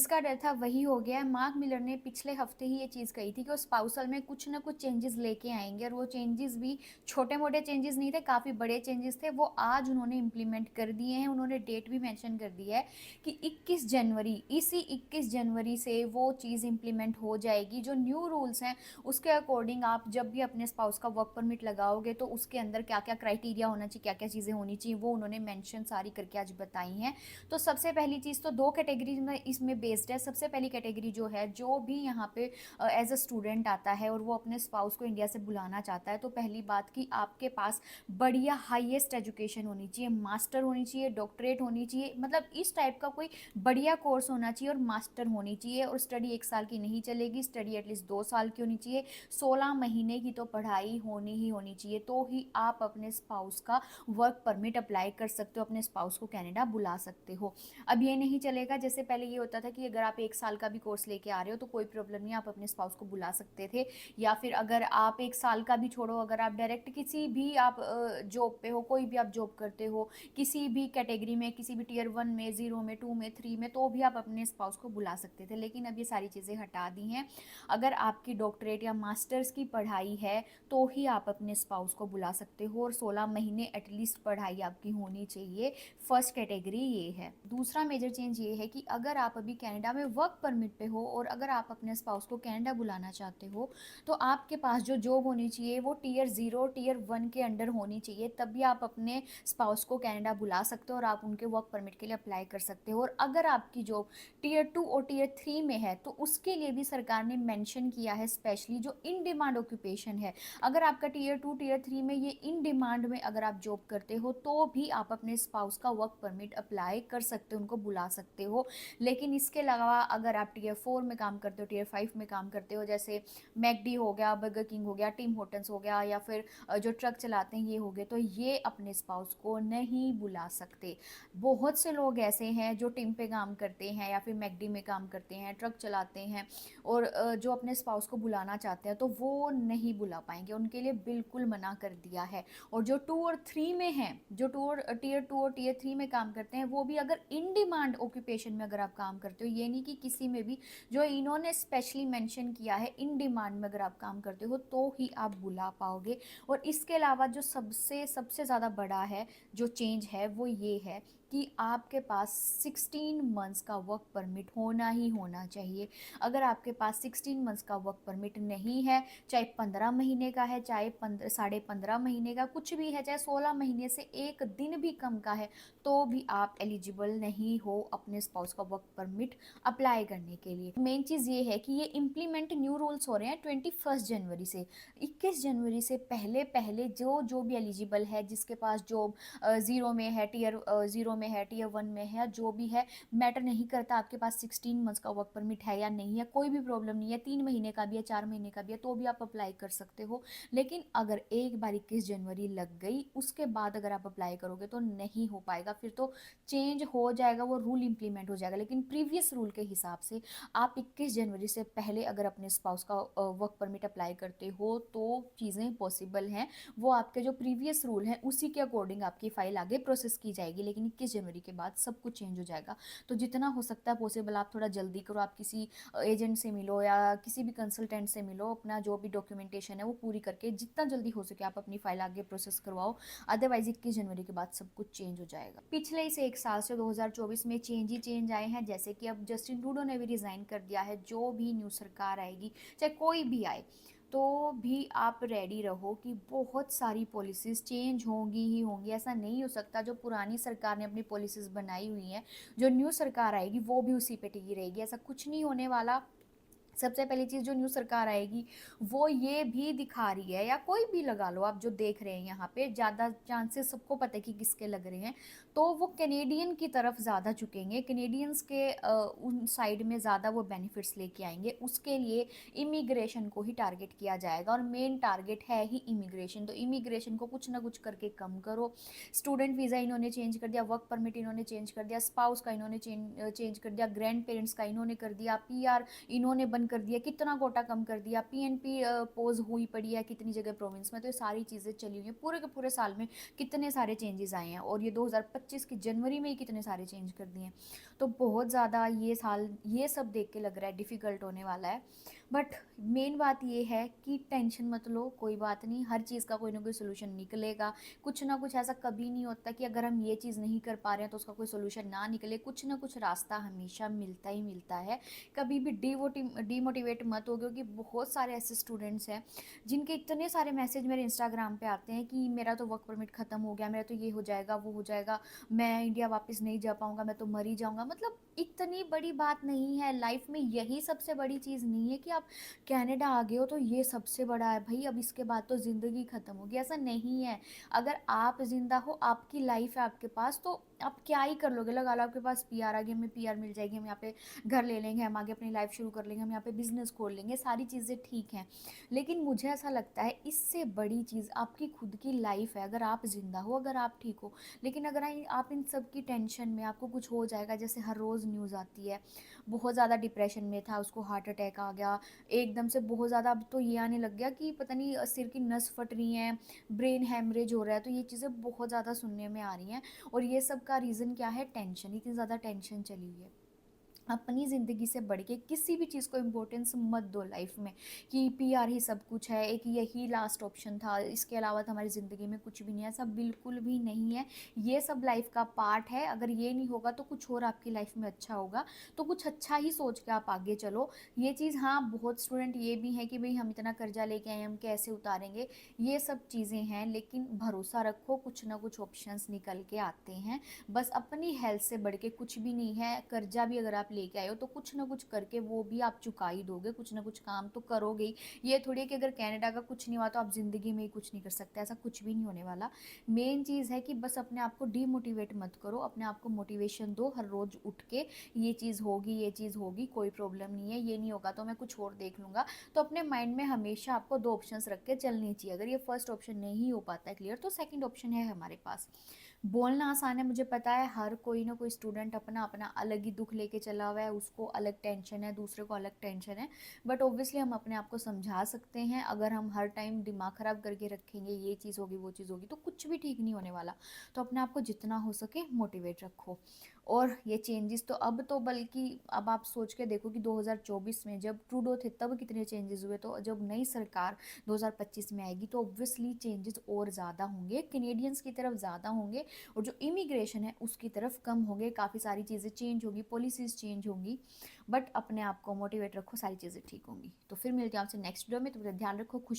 जिसका डर था वही हो गया है। मार्क मिलर ने पिछले हफ्ते ही ये चीज़ कही थी कि वो स्पाउसल में कुछ ना कुछ चेंजेस लेके आएंगे, और वो चेंजेस भी छोटे मोटे चेंजेस नहीं थे, काफ़ी बड़े चेंजेस थे। वो आज उन्होंने इम्प्लीमेंट कर दिए हैं। उन्होंने डेट भी मेंशन कर दी है कि 21 जनवरी, इसी 21 जनवरी से वो चीज़ इम्प्लीमेंट हो जाएगी। जो न्यू रूल्स हैं उसके अकॉर्डिंग आप जब भी अपने स्पाउस का वर्क परमिट लगाओगे तो उसके अंदर क्या क्या क्राइटेरिया होना चाहिए, क्या क्या चीज़ें होनी चाहिए, वो उन्होंने मेंशन सारी करके आज बताई हैं। तो सबसे पहली चीज़ तो दो कैटेगरी में इसमें बेस्ड है। सबसे पहली कैटेगरी जो है, जो भी यहाँ पे एज अ स्टूडेंट आता है और वो अपने स्पाउस को इंडिया से बुलाना चाहता है, तो पहली बात कि आपके पास बढ़िया हाईएस्ट एजुकेशन होनी चाहिए, मास्टर होनी चाहिए, डॉक्टरेट होनी चाहिए, मतलब इस टाइप का कोई बढ़िया कोर्स होना चाहिए और मास्टर होनी चाहिए। और स्टडी 1 साल की नहीं चलेगी, स्टडी एटलीस्ट 2 साल की होनी चाहिए। 16 महीने की तो पढ़ाई होनी ही होनी चाहिए, तो ही आप अपने स्पाउस का वर्क परमिट अप्लाई कर सकते हो, अपने स्पाउस को कनाडा बुला सकते हो। अब ये नहीं चलेगा जैसे पहले ये होता था कि अगर आप 1 साल का भी कोर्स लेके आ रहे हो तो कोई प्रॉब्लम नहीं, आप अपने स्पाउस को बुला सकते थे। या फिर अगर आप 1 साल का भी छोड़ो, अगर आप डायरेक्ट किसी भी आप जॉब पे हो, कोई भी आप जॉब करते हो किसी भी कैटेगरी में, किसी भी टीयर 1 में, 0 में, 2 में, 3 में, तो भी आप अपने स्पाउस को बुला सकते थे। लेकिन अब ये सारी चीज़ें हटा दी हैं। अगर आपकी डॉक्टरेट या मास्टर्स की पढ़ाई है तो ही आप अपने स्पाउस को बुला सकते हो, और 16 महीने एटलीस्ट पढ़ाई आपकी होनी चाहिए। फर्स्ट कैटेगरी ये है। दूसरा मेजर चेंज ये है कि अगर आप अभी कनाडा में वर्क परमिट पे हो और अगर आप अपने स्पाउस को कनाडा बुलाना चाहते हो, तो आपके पास जो जॉब होनी चाहिए वो टीयर 0 टीयर 1 के अंडर होनी चाहिए, तभी आप अपने स्पाउस को कनाडा बुला सकते हो और आप उनके वर्क परमिट के लिए अप्लाई कर सकते हो। और अगर आपकी जॉब टीयर 2 और टीयर 3 में है तो उसके लिए भी सरकार ने मेंशन किया है, स्पेशली जो इन डिमांड ऑक्यूपेशन है। अगर आपका टीयर 2 टीयर 3 में ये इन डिमांड में अगर आप जॉब करते हो तो भी आप अपने स्पाउस का वर्क परमिट अप्लाई कर सकते हो, उनको बुला सकते हो। लेकिन इसके अलावा अगर आप टीयर 4 में काम करते हो, टीयर 5 में काम करते हो, जैसे मैकडी हो गया, बर्गर किंग हो गया, टिम होटल्स हो गया, या फिर जो ट्रक चलाते हैं ये हो गए, तो ये अपने स्पाउस को नहीं बुला सकते। बहुत से लोग ऐसे हैं जो टिम पे काम करते हैं या फिर मैकडी में काम करते हैं, ट्रक चलाते हैं, और जो अपने स्पाउस को बुलाना चाहते हैं तो वो नहीं बुला पाएंगे, उनके लिए बिल्कुल मना कर दिया है। और जो 2 और 3 में हैं, जो टीयर 2 और टीयर 3 में काम करते हैं, वो भी अगर इन डिमांड ऑक्यूपेशन में अगर आप काम करते हो, ये नहीं कि किसी में भी, जो इन्होंने स्पेशली मेंशन किया है इन डिमांड में अगर आप काम करते हो तो ही आप बुला पाओगे। और इसके अलावा जो सबसे सबसे ज़्यादा बड़ा है, जो चेंज है वो ये है कि आपके पास 16 मंथ्स का वर्क परमिट होना ही होना चाहिए। अगर आपके पास 16 मंथ्स का वर्क परमिट नहीं है, चाहे 15 महीने का है, चाहे 15.5 महीने का कुछ भी है, चाहे 16 महीने से एक दिन भी कम का है, तो भी आप एलिजिबल नहीं हो अपने स्पाउस का वर्क परमिट अप्लाई करने के लिए। मेन चीज़ ये है कि ये इम्प्लीमेंट न्यू रूल्स हो रहे हैं 21 जनवरी से। 21 जनवरी से पहले पहले जो जो भी एलिजिबल है, जिसके पास जॉब 0 में है, टीयर 0 में है, टीयर 1 में है, जो भी है, मैटर नहीं करता आपके पास 16 मंथ्स का वर्क परमिट है या नहीं है, कोई भी प्रॉब्लम नहीं है। 3 महीने का भी है, 4 महीने का भी है, तो भी आप अप्लाई कर सकते हो। लेकिन अगर एक बार 21 जनवरी लग गई उसके बाद अगर आप अप्लाई करोगे तो नहीं हो पाएगा, फिर तो चेंज हो जाएगा, वो रूल इम्प्लीमेंट हो जाएगा। लेकिन प्रीवियस रूल के हिसाब से आप 21 जनवरी से पहले अगर अपने स्पाउस का वर्क परमिट अप्लाई करते हो तो चीज़ें पॉसिबल हैं। वो आपके जो प्रीवियस रूल हैं उसी के अकॉर्डिंग आपकी फ़ाइल आगे प्रोसेस की जाएगी, लेकिन 21 जनवरी के बाद सब कुछ चेंज हो जाएगा। तो जितना हो सकता है पॉसिबल आप थोड़ा जल्दी करो, आप किसी एजेंट से मिलो या किसी भी कंसल्टेंट से मिलो, अपना जो भी डॉक्यूमेंटेशन है वो पूरी करके जितना जल्दी हो सके आप अपनी फ़ाइल आगे प्रोसेस करवाओ। अदरवाइज 21 जनवरी के बाद सब कुछ चेंज हो जाएगा। पिछले इस 1 साल से 2024 में चेंज ही चेंज आए हैं, जैसे कि अब जस्टिन ट्रूडो ने भी रिज़ाइन कर दिया है। जो भी न्यू सरकार आएगी, चाहे कोई भी आए, तो भी आप रेडी रहो कि बहुत सारी पॉलिसीज़ चेंज होंगी ही होंगी। ऐसा नहीं हो सकता जो पुरानी सरकार ने अपनी पॉलिसीज़ बनाई हुई हैं, जो न्यू सरकार आएगी वो भी उसी पे टिकी रहेगी, ऐसा कुछ नहीं होने वाला। सबसे पहली चीज़ जो न्यू सरकार आएगी वो ये भी दिखा रही है, या कोई भी लगा लो आप जो देख रहे हैं यहाँ पे, ज़्यादा चांसेस सबको पता है कि किसके लग रहे हैं, तो वो कैनेडियन की तरफ ज़्यादा झुकेंगे, कैनेडियंस के उन साइड में ज़्यादा वो बेनिफिट्स लेके आएंगे। उसके लिए इमिग्रेशन को ही टारगेट किया जाएगा, और मेन टारगेट है ही इमिग्रेशन, तो इमिग्रेशन को कुछ ना कुछ करके कम करो। स्टूडेंट वीज़ा इन्होंने चेंज कर दिया, वर्क परमिट इन्होंने चेंज कर दिया, स्पाउस का इन्होंने चेंज कर दिया, ग्रैंड पेरेंट्स का इन्होंने कर दिया, PR इन्होंने बंद कर दिया, कितना कोटा कम कर दिया, पीएनपी पोज हुई पड़ी है कितनी जगह प्रोविंस में, तो ये सारी चीज़ें चली हुई हैं पूरे के पूरे साल में। कितने सारे चेंजेस आए हैं और ये 2025 की जनवरी में ही कितने सारे चेंज कर दिए हैं। तो बहुत ज़्यादा ये साल ये सब देख के लग रहा है डिफ़िकल्ट होने वाला है। बट मेन बात ये है कि टेंशन मत लो, कोई बात नहीं, हर चीज़ का कोई ना कोई सोल्यूशन निकलेगा। कुछ ना कुछ ऐसा कभी नहीं होता कि अगर हम ये चीज़ नहीं कर पा रहे हैं तो उसका कोई सोल्यूशन ना निकले, कुछ ना कुछ रास्ता हमेशा मिलता ही मिलता है। कभी भी डीमोटिवेट मत हो, क्योंकि बहुत सारे ऐसे स्टूडेंट्स हैं जिनके इतने सारे मैसेज मेरे इंस्टाग्राम पे आते हैं कि मेरा तो वर्क परमिट ख़त्म हो गया, मेरा तो ये हो जाएगा वो हो जाएगा, मैं इंडिया वापस नहीं जा पाऊँगा, मैं तो मर ही जाऊँगा। मतलब इतनी बड़ी बात नहीं है, लाइफ में यही सबसे बड़ी चीज़ नहीं है कि आप कनाडा आ गए हो तो ये सबसे बड़ा है भाई, अब इसके बाद तो ज़िंदगी ख़त्म होगी, ऐसा नहीं है। अगर आप ज़िंदा हो, आपकी लाइफ है आपके पास, तो आप क्या ही कर लोगे। लगा लो आपके पास पीआर आ गई, हमें पीआर मिल जाएगी, हम यहाँ पे घर ले लेंगे, हम आगे अपनी लाइफ शुरू कर लेंगे, हम यहाँ पे बिजनेस खोल लेंगे, सारी चीज़ें ठीक हैं। लेकिन मुझे ऐसा लगता है इससे बड़ी चीज़ आपकी खुद की लाइफ है। अगर आप ज़िंदा हो, अगर आप ठीक हो, लेकिन अगर आप इन सब की टेंशन में आपको कुछ हो जाएगा, जैसे हर रोज़ न्यूज़ आती है, बहुत ज़्यादा डिप्रेशन में था, उसको हार्ट अटैक आ गया एकदम से, बहुत ज़्यादा अब तो ये आने लग गया कि पता नहीं सिर की नस फट रही हैं, ब्रेन हैमरेज हो रहा है, तो ये चीज़ें बहुत ज़्यादा सुनने में आ रही हैं। और ये सब का रीज़न क्या है? टेंशन, इतनी ज़्यादा टेंशन चली हुई है। अपनी ज़िंदगी से बढ़ के किसी भी चीज़ को इम्पोर्टेंस मत दो लाइफ में, कि पीआर ही सब कुछ है, एक यही लास्ट ऑप्शन था, इसके अलावा तो हमारी ज़िंदगी में कुछ भी नहीं है। ऐसा बिल्कुल भी नहीं है। ये सब लाइफ का पार्ट है। अगर ये नहीं होगा तो कुछ और आपकी लाइफ में अच्छा होगा, तो कुछ अच्छा ही सोच के आप आगे चलो। ये चीज़, हाँ, बहुत स्टूडेंट ये भी है कि भाई हम इतना कर्जा लेके आए, हम कैसे उतारेंगे, ये सब चीज़ें हैं। लेकिन भरोसा रखो, कुछ ना कुछ ऑप्शंस निकल के आते हैं। बस अपनी हेल्थ से बढ़ के कुछ भी नहीं है। कर्जा भी अगर आप लेके आए हो तो कुछ ना कुछ करके वो भी आप चुका ही दोगे, कुछ ना कुछ काम तो करोगे ही। ये थोड़ी है कि अगर कनाडा का कुछ नहीं हुआ तो आप ज़िंदगी में ही कुछ नहीं कर सकते, ऐसा कुछ भी नहीं होने वाला। मेन चीज़ है कि बस अपने आप को डीमोटिवेट मत करो, अपने आप को मोटिवेशन दो हर रोज़ उठ के, ये चीज़ होगी, ये चीज़ होगी, कोई प्रॉब्लम नहीं है, ये नहीं होगा तो मैं कुछ और देख लूँगा। तो अपने माइंड में हमेशा आपको दो ऑप्शंस रख के चलनी चाहिए। अगर ये फर्स्ट ऑप्शन नहीं हो पाता है क्लियर, तो सेकंड ऑप्शन है हमारे पास। बोलना आसान है, मुझे पता है, हर कोई ना कोई स्टूडेंट अपना अपना अलग ही दुख लेके चला हुआ है, उसको अलग टेंशन है, दूसरे को अलग टेंशन है। बट ऑब्वियसली हम अपने आप को समझा सकते हैं। अगर हम हर टाइम दिमाग ख़राब करके रखेंगे, ये चीज़ होगी वो चीज़ होगी, तो कुछ भी ठीक नहीं होने वाला। तो अपने आप को जितना हो सके मोटिवेट रखो। और ये चेंजेस तो अब तो, बल्कि अब आप सोच के देखो कि 2024 में जब ट्रूडो थे तब कितने चेंजेस हुए, तो जब नई सरकार 2025 में आएगी तो ऑब्वियसली चेंजेस और ज़्यादा होंगे, कैनेडियंस की तरफ ज़्यादा होंगे, और जो इमिग्रेशन है उसकी तरफ कम होंगे। काफ़ी सारी चीज़ें चेंज होगी, पॉलिसीज़ चेंज होंगी। बट अपने आप को मोटिवेट रखो, सारी चीज़ें ठीक होंगी। तो फिर मिलते हैं आपसे नेक्स्ट वीडियो में। तो ध्यान रखो, खुश